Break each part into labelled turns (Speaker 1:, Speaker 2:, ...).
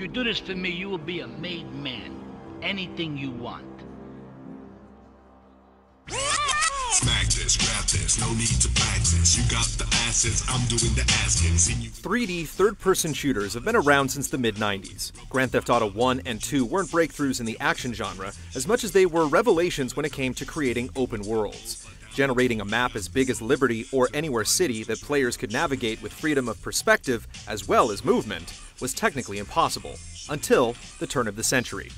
Speaker 1: you do this for me, you will be a made man. Anything you want.
Speaker 2: Smack this, grab this, no need to practice. You got the assets, I'm doing the asking.
Speaker 3: 3D third-person shooters have been around since the mid-90s. Grand Theft Auto 1 and 2 weren't breakthroughs in the action genre as much as they were revelations when it came to creating open worlds. Generating a map as big as Liberty or Anywhere City that players could navigate with freedom of perspective as well as movement was technically impossible, until the turn of the century.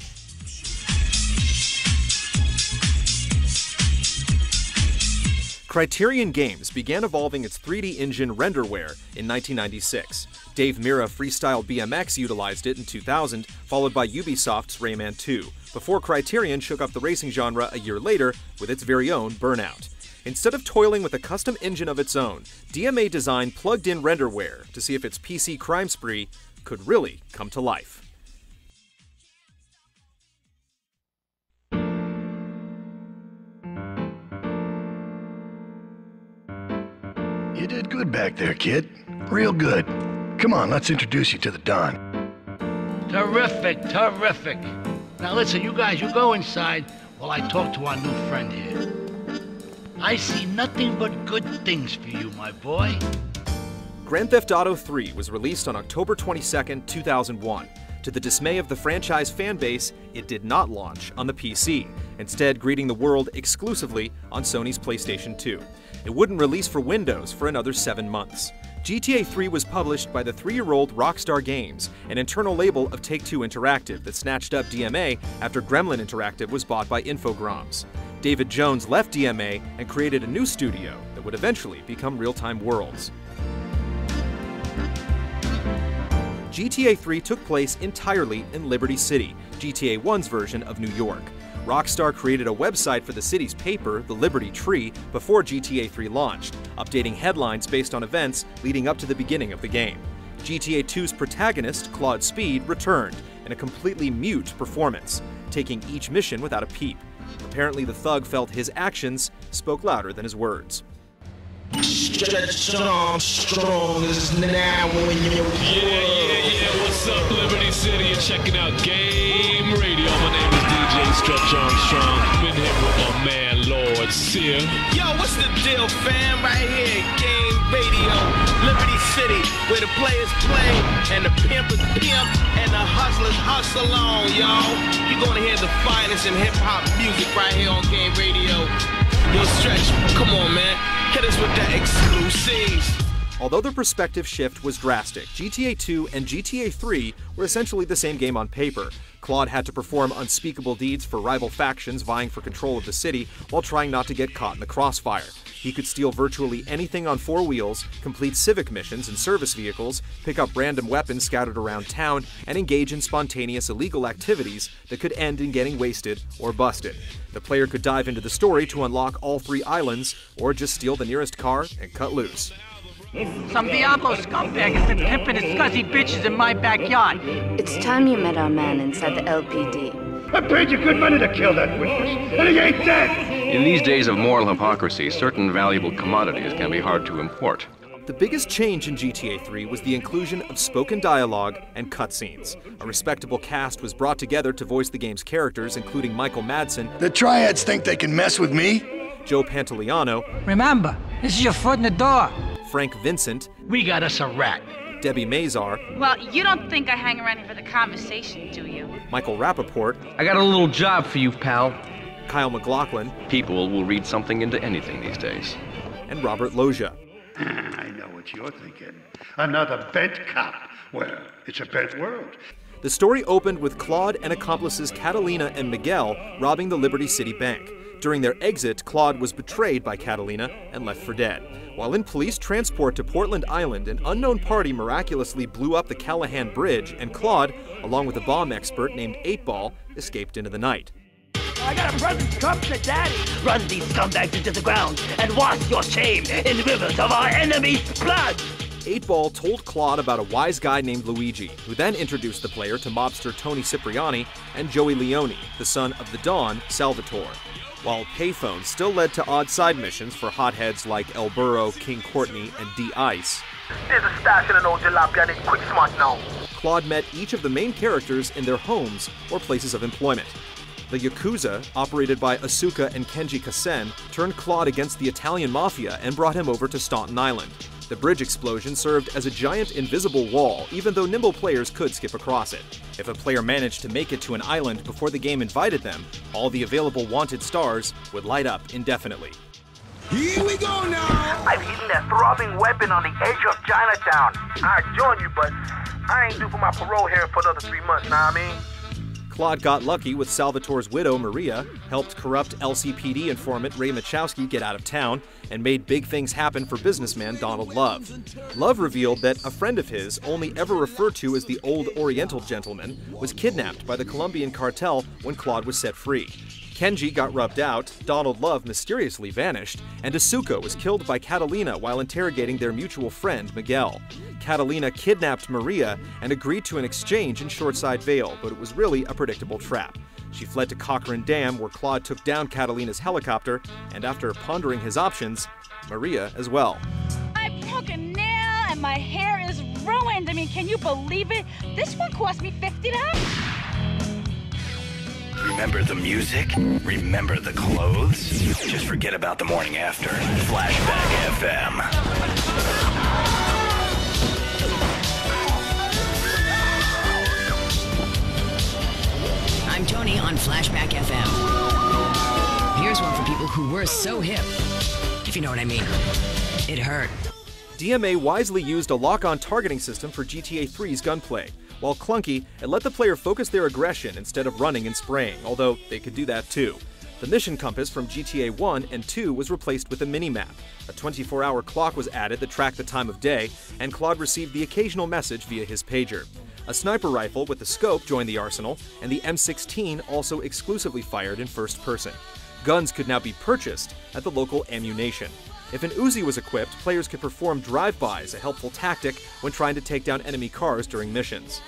Speaker 3: Criterion Games began evolving its 3D engine Renderware in 1996. Dave Mirra Freestyle BMX utilized it in 2000, followed by Ubisoft's Rayman 2, before Criterion shook up the racing genre a year later with its very own Burnout. Instead of toiling with a custom engine of its own, DMA designed plugged-in renderware to see if its PC crime spree could really come to life.
Speaker 4: You did good back there, kid. Real good. Come on, let's introduce you to the Don.
Speaker 1: Terrific, terrific. Now listen, you guys, you go inside while I talk to our new friend here. I see nothing but good things for you, my boy.
Speaker 3: Grand Theft Auto 3 was released on October 22, 2001. To the dismay of the franchise fanbase, it did not launch on the PC, instead greeting the world exclusively on Sony's PlayStation 2. It wouldn't release for Windows for another 7 months. GTA 3 was published by the 3-year-old Rockstar Games, an internal label of Take-Two Interactive that snatched up DMA after Gremlin Interactive was bought by Infogrames. David Jones left DMA and created a new studio that would eventually become Real-Time Worlds. GTA 3 took place entirely in Liberty City, GTA 1's version of New York. Rockstar created a website for the city's paper, the Liberty Tree, before GTA 3 launched, updating headlines based on events leading up to the beginning of the game. GTA 2's protagonist, Claude Speed, returned in a completely mute performance, taking each mission without a peep. Apparently the thug felt his actions spoke louder than his words.
Speaker 5: Stretch strong is now when you
Speaker 6: Yeah, what's up, Liberty City? You're checking out Game Radio. My name is DJ Stretch Armstrong. Been here with my man, Lord Sear.
Speaker 5: Yo, what's the deal, fam? Right here, Game Radio, Liberty City, where the players play and the pimpers pimp and the hustlers hustle on, y'all. You're gonna hear the finest in hip-hop music right here on Game Radio. Yo, Stretch, come on, man. Hit us with the exclusives.
Speaker 3: Although the perspective shift was drastic, GTA 2 and GTA 3 were essentially the same game on paper. Claude had to perform unspeakable deeds for rival factions vying for control of the city while trying not to get caught in the crossfire. He could steal virtually anything on 4 wheels, complete civic missions and service vehicles, pick up random weapons scattered around town, and engage in spontaneous illegal activities that could end in getting wasted or busted. The player could dive into the story to unlock all 3 islands, or just steal the nearest car and cut loose.
Speaker 7: Some Diablo scumbag has been pimping his scuzzy bitches in my backyard.
Speaker 8: It's time you met our man inside the LPD.
Speaker 4: I paid you good money to kill that witness, and he ain't dead!
Speaker 9: In these days of moral hypocrisy, certain valuable commodities can be hard to import.
Speaker 3: The biggest change in GTA 3 was the inclusion of spoken dialogue and cutscenes. A respectable cast was brought together to voice the game's characters, including Michael Madsen.
Speaker 4: The triads think they can mess with me?
Speaker 3: Joe Pantoliano.
Speaker 7: Remember, this is your foot in the door.
Speaker 3: Frank Vincent.
Speaker 1: We got us a rat.
Speaker 3: Debbie Mazar.
Speaker 10: Well, you don't think I hang around here for the conversation, do you?
Speaker 3: Michael Rappaport.
Speaker 11: I got a little job for you, pal.
Speaker 3: Kyle MacLachlan.
Speaker 9: People will read something into anything these days.
Speaker 3: And Robert Loggia.
Speaker 12: I know what you're thinking. Another bent cop. Well, it's a bent world.
Speaker 3: The story opened with Claude and accomplices Catalina and Miguel robbing the Liberty City Bank. During their exit, Claude was betrayed by Catalina and left for dead. While in police transport to Portland Island, an unknown party miraculously blew up the Callahan Bridge, and Claude, along with a bomb expert named 8-Ball, escaped into the night.
Speaker 7: I got a present come to Daddy. Run these scumbags into the ground and wash your shame in rivers of our enemy's blood.
Speaker 3: 8-Ball told Claude about a wise guy named Luigi, who then introduced the player to mobster Tony Cipriani and Joey Leone, the son of the Don, Salvatore. While payphones still led to odd side missions for hotheads like El Burro, King Courtney, and D-Ice.
Speaker 5: There's a stash in an old jalopy I need quick smart now.
Speaker 3: Claude met each of the main characters in their homes or places of employment. The Yakuza, operated by Asuka and Kenji Kasen, turned Claude against the Italian Mafia and brought him over to Staunton Island. The bridge explosion served as a giant invisible wall, even though nimble players could skip across it. If a player managed to make it to an island before the game invited them, all the available wanted stars would light up indefinitely.
Speaker 13: Here we go now!
Speaker 14: I've hidden that throbbing weapon on the edge of Chinatown. I'd join you, but I ain't due for my parole here for another 3 months, know what I mean?
Speaker 3: Claude got lucky with Salvatore's widow, Maria, helped corrupt LCPD informant Ray Machowski get out of town, and made big things happen for businessman Donald Love. Love revealed that a friend of his, only ever referred to as the Old Oriental Gentleman, was kidnapped by the Colombian cartel when Claude was set free. Kenji got rubbed out, Donald Love mysteriously vanished, and Asuka was killed by Catalina while interrogating their mutual friend, Miguel. Catalina kidnapped Maria and agreed to an exchange in Shortside Vale, but it was really a predictable trap. She fled to Cochrane Dam, where Claude took down Catalina's helicopter, and after pondering his options, Maria as well.
Speaker 10: I broke a nail and my hair is ruined. I mean, can you believe it? This one cost me $50.
Speaker 15: Remember the music? Remember the clothes? Just forget about the morning after. Flashback FM.
Speaker 16: I'm Tony on Flashback FM. Here's one for people who were so hip, if you know what I mean. It hurt.
Speaker 3: DMA wisely used a lock-on targeting system for GTA 3's gunplay. While clunky, it let the player focus their aggression instead of running and spraying, although they could do that too. The mission compass from GTA 1 and 2 was replaced with a mini-map. A 24-hour clock was added that tracked the time of day, and Claude received the occasional message via his pager. A sniper rifle with a scope joined the arsenal, and the M16 also exclusively fired in first person. Guns could now be purchased at the local ammunition. If an Uzi was equipped, players could perform drive-bys, a helpful tactic when trying to take down enemy cars during missions.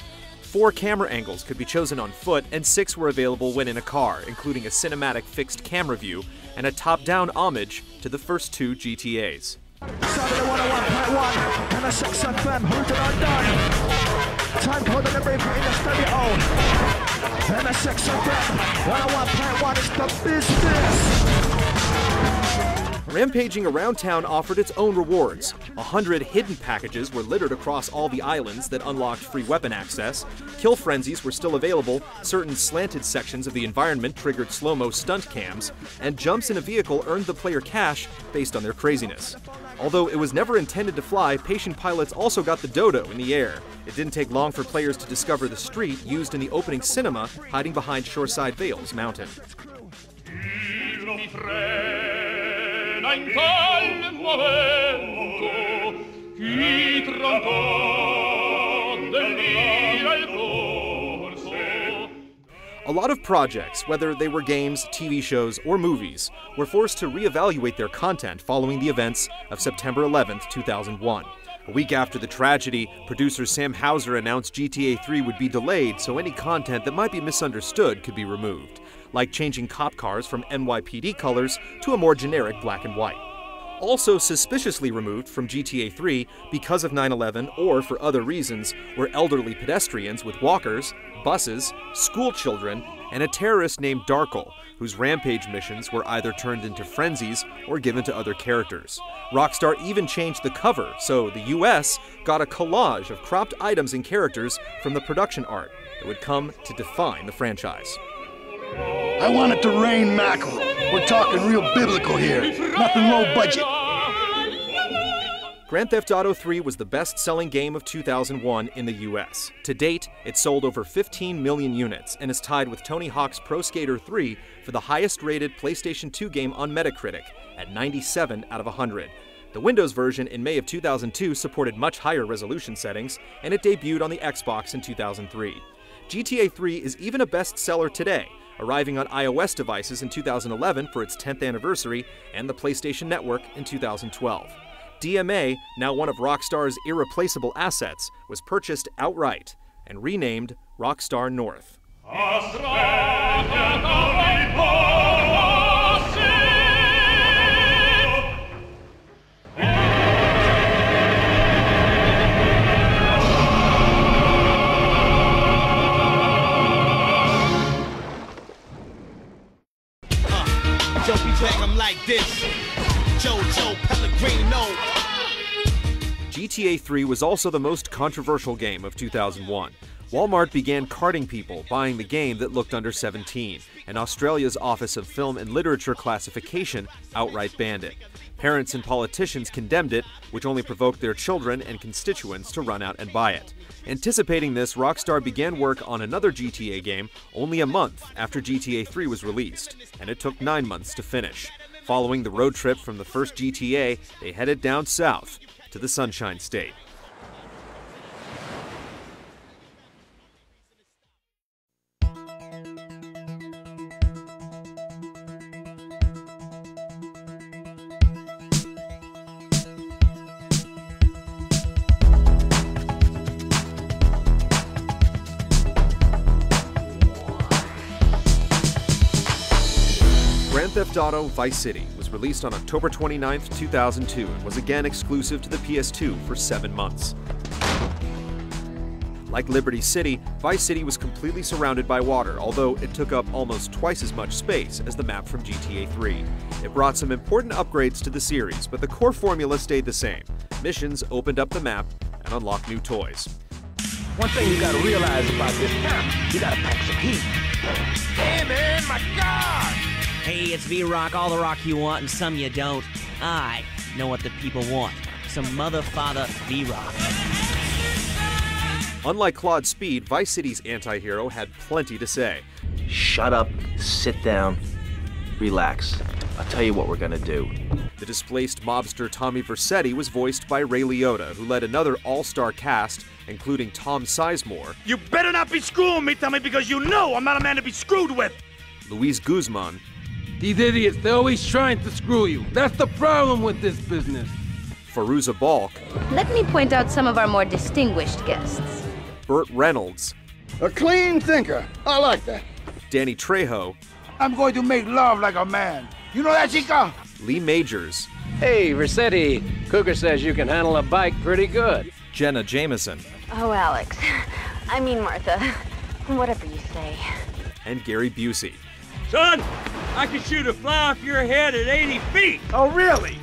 Speaker 3: 4 camera angles could be chosen on foot, and 6 were available when in a car, including a cinematic fixed camera view and a top-down homage to the first 2 GTAs.
Speaker 17: Time code delivery in the studio. MSX FM 101.1 is the business.
Speaker 3: Rampaging around town offered its own rewards. 100 hidden packages were littered across all the islands that unlocked free weapon access. Kill frenzies were still available, certain slanted sections of the environment triggered slow-mo stunt cams, and jumps in a vehicle earned the player cash based on their craziness. Although it was never intended to fly, patient pilots also got the dodo in the air. It didn't take long for players to discover the street used in the opening cinema hiding behind Shoreside Vale's mountain. A lot of projects, whether they were games, TV shows, or movies, were forced to reevaluate their content following the events of September 11, 2001. A week after the tragedy, producer Sam Houser announced GTA 3 would be delayed so any content that might be misunderstood could be removed, like changing cop cars from NYPD colors to a more generic black and white. Also suspiciously removed from GTA 3 because of 9/11 or for other reasons were elderly pedestrians with walkers, buses, school children, and a terrorist named Darkle, whose rampage missions were either turned into frenzies or given to other characters. Rockstar even changed the cover, so the US got a collage of cropped items and characters from the production art that would come to define the franchise.
Speaker 4: I want it to rain mackerel. We're talking real biblical here. Nothing low budget.
Speaker 3: Grand Theft Auto 3 was the best-selling game of 2001 in the US. To date, it sold over 15 million units and is tied with Tony Hawk's Pro Skater 3 for the highest-rated PlayStation 2 game on Metacritic at 97 out of 100. The Windows version in May of 2002 supported much higher resolution settings, and it debuted on the Xbox in 2003. GTA 3 is even a bestseller today, arriving on iOS devices in 2011 for its 10th anniversary and the PlayStation Network in 2012. DMA, now one of Rockstar's irreplaceable assets, was purchased outright and renamed Rockstar North.
Speaker 5: bang 'em like this. Jojo Pellegrino.
Speaker 3: GTA 3 was also the most controversial game of 2001. Walmart began carding people buying the game that looked under 17, and Australia's Office of Film and Literature Classification outright banned it. Parents and politicians condemned it, which only provoked their children and constituents to run out and buy it. Anticipating this, Rockstar began work on another GTA game only a month after GTA 3 was released, and it took 9 months to finish. Following the road trip from the first GTA, they headed down south to the Sunshine State. Grand Theft Auto Vice City was released on October 29, 2002 and was again exclusive to the PS2 for 7 months. Like Liberty City, Vice City was completely surrounded by water, although it took up almost twice as much space as the map from GTA 3. It brought some important upgrades to the series, but the core formula stayed the same. Missions opened up the map and unlocked new toys.
Speaker 17: One thing you gotta realize about this town, you gotta pack some heat. Hey man, my God!
Speaker 18: Hey, it's V-Rock, all the rock you want and some you don't. I know what the people want. Some mother-father V-Rock.
Speaker 3: Unlike Claude Speed, Vice City's anti-hero had plenty to say.
Speaker 11: Shut up, sit down, relax. I'll tell you what we're gonna do.
Speaker 3: The displaced mobster Tommy Vercetti was voiced by Ray Liotta, who led another all-star cast, including Tom Sizemore.
Speaker 19: You better not be screwing me, Tommy, because you know I'm not a man to be screwed with!
Speaker 3: Luis Guzman.
Speaker 20: These idiots, they're always trying to screw you. That's the problem with this business.
Speaker 3: Fairuza Balk.
Speaker 8: Let me point out some of our more distinguished guests.
Speaker 3: Burt Reynolds.
Speaker 19: A clean thinker. I like that.
Speaker 3: Danny Trejo.
Speaker 19: I'm going to make love like a man. You know that, chica?
Speaker 3: Lee Majors.
Speaker 21: Hey, Vercetti. Cougar says you can handle a bike pretty good.
Speaker 3: Jenna Jameson.
Speaker 8: Oh, Alex. I mean, Martha. Whatever you say.
Speaker 3: And Gary Busey.
Speaker 19: Son, I can shoot a fly off your head at 80 feet. Oh, really?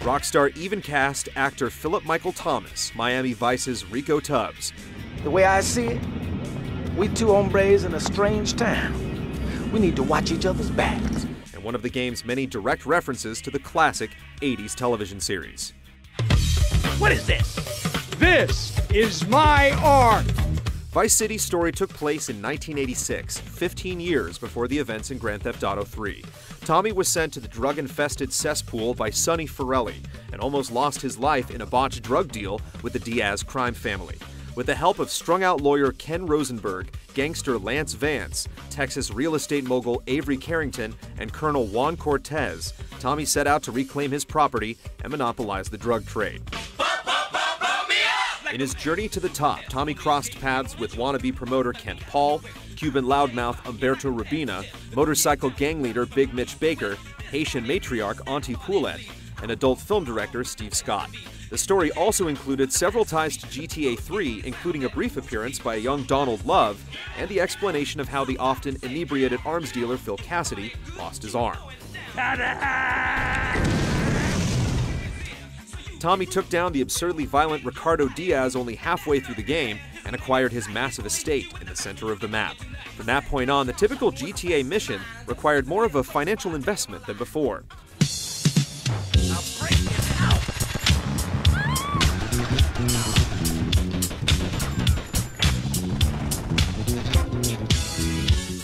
Speaker 3: Rockstar even cast actor Philip Michael Thomas, Miami Vice's Rico Tubbs.
Speaker 17: The way I see it, we two hombres in a strange town. We need to watch each other's backs.
Speaker 3: And one of the game's many direct references to the classic 80s television series.
Speaker 19: What is this? This is my art.
Speaker 3: Vice City's story took place in 1986, 15 years before the events in Grand Theft Auto 3. Tommy was sent to the drug-infested cesspool by Sonny Forelli and almost lost his life in a botched drug deal with the Diaz crime family. With the help of strung-out lawyer Ken Rosenberg, gangster Lance Vance, Texas real estate mogul Avery Carrington, and Colonel Juan Cortez, Tommy set out to reclaim his property and monopolize the drug trade. In his journey to the top, Tommy crossed paths with wannabe promoter Kent Paul, Cuban loudmouth Humberto Rubina, motorcycle gang leader Big Mitch Baker, Haitian matriarch Auntie Poulette, and adult film director Steve Scott. The story also included several ties to GTA 3, including a brief appearance by a young Donald Love, and the explanation of how the often inebriated arms dealer Phil Cassidy lost his arm. Tommy took down the absurdly violent Ricardo Diaz only halfway through the game and acquired his massive estate in the center of the map. From that point on, the typical GTA mission required more of a financial investment than before.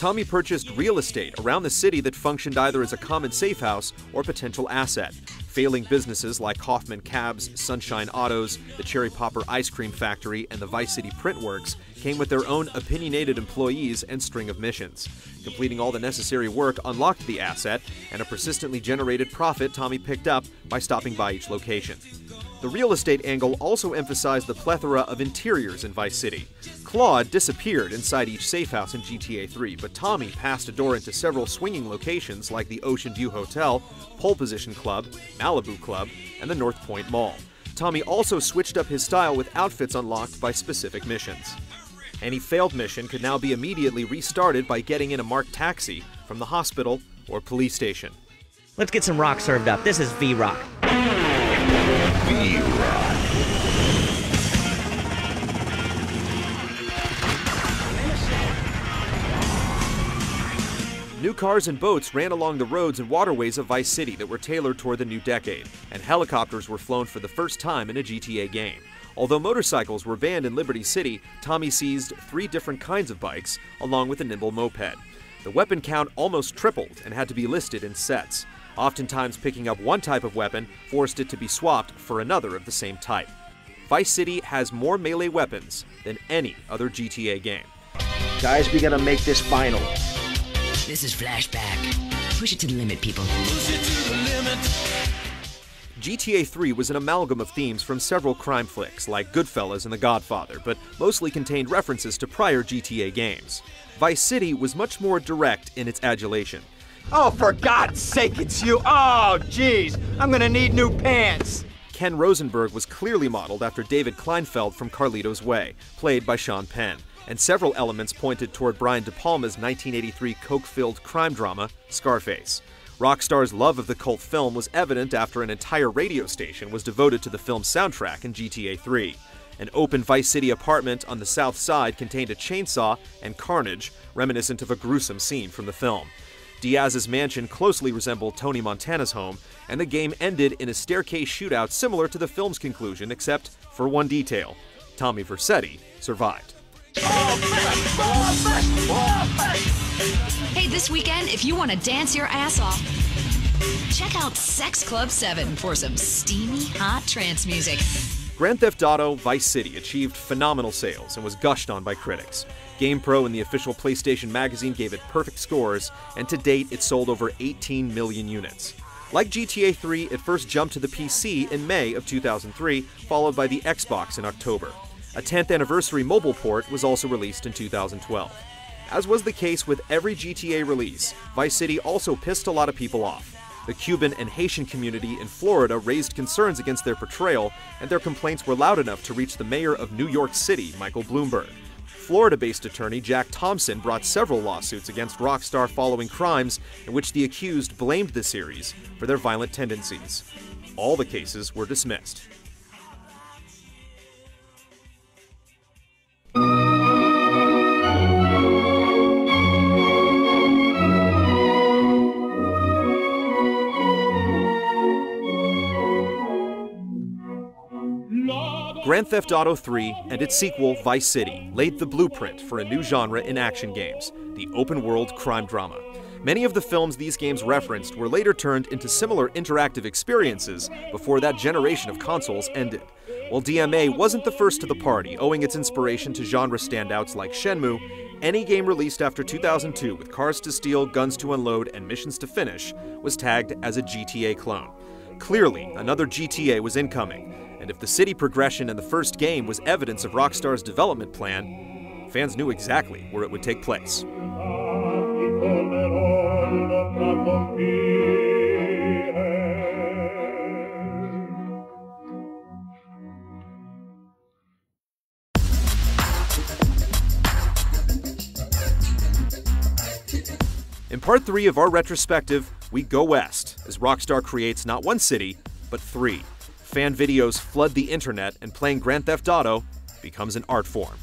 Speaker 3: Tommy purchased real estate around the city that functioned either as a common safe house or potential asset. Failing businesses like Hoffman Cabs, Sunshine Autos, the Cherry Popper Ice Cream Factory, and the Vice City Print Works came with their own opinionated employees and string of missions. Completing all the necessary work unlocked the asset and a persistently generated profit Tommy picked up by stopping by each location. The real estate angle also emphasized the plethora of interiors in Vice City. Claude disappeared inside each safe house in GTA 3, but Tommy passed a door into several swinging locations like the Ocean View Hotel, Pole Position Club, Malibu Club, and the North Point Mall. Tommy also switched up his style with outfits unlocked by specific missions. Any failed mission could now be immediately restarted by getting in a marked taxi from the hospital or police station.
Speaker 18: Let's get some rock served up. This is V-Rock.
Speaker 4: V-Rock.
Speaker 3: New cars and boats ran along the roads and waterways of Vice City that were tailored toward the new decade, and helicopters were flown for the first time in a GTA game. Although motorcycles were banned in Liberty City, Tommy seized 3 different kinds of bikes, along with a nimble moped. The weapon count almost tripled and had to be listed in sets. Oftentimes picking up one type of weapon forced it to be swapped for another of the same type. Vice City has more melee weapons than any other GTA game.
Speaker 11: Guys, we gotta make this final.
Speaker 16: This is Flashback. Push it to the limit, people. Push it to the limit.
Speaker 3: GTA 3 was an amalgam of themes from several crime flicks like Goodfellas and The Godfather, but mostly contained references to prior GTA games. Vice City was much more direct in its adulation.
Speaker 2: Oh, for God's sake, it's you! Oh, jeez, I'm gonna need new pants!
Speaker 3: Ken Rosenberg was clearly modeled after David Kleinfeld from Carlito's Way, played by Sean Penn, and several elements pointed toward Brian De Palma's 1983 coke-filled crime drama, Scarface. Rockstar's love of the cult film was evident after an entire radio station was devoted to the film's soundtrack in GTA 3. An open Vice City apartment on the south side contained a chainsaw and carnage reminiscent of a gruesome scene from the film. Diaz's mansion closely resembled Tony Montana's home, and the game ended in a staircase shootout similar to the film's conclusion except for one detail: Tommy Vercetti survived.
Speaker 16: Hey, this weekend, if you want to dance your ass off, check out Sex Club 7 for some steamy, hot trance music.
Speaker 3: Grand Theft Auto Vice City achieved phenomenal sales and was gushed on by critics. GamePro and the official PlayStation magazine gave it perfect scores, and to date it sold over 18 million units. Like GTA 3, it first jumped to the PC in May of 2003, followed by the Xbox in October. A 10th anniversary mobile port was also released in 2012. As was the case with every GTA release, Vice City also pissed a lot of people off. The Cuban and Haitian community in Florida raised concerns against their portrayal, and their complaints were loud enough to reach the mayor of New York City, Michael Bloomberg. Florida-based attorney Jack Thompson brought several lawsuits against Rockstar following crimes in which the accused blamed the series for their violent tendencies. All the cases were dismissed. Grand Theft Auto 3 and its sequel, Vice City, laid the blueprint for a new genre in action games, the open-world crime drama. Many of the films these games referenced were later turned into similar interactive experiences before that generation of consoles ended. While DMA wasn't the first to the party, owing its inspiration to genre standouts like Shenmue, any game released after 2002 with cars to steal, guns to unload, and missions to finish was tagged as a GTA clone. Clearly, another GTA was incoming, and if the city progression in the first game was evidence of Rockstar's development plan, fans knew exactly where it would take place. In part 3 of our retrospective, we go west, as Rockstar creates not one city, but 3. Fan videos flood the internet, and playing Grand Theft Auto becomes an art form.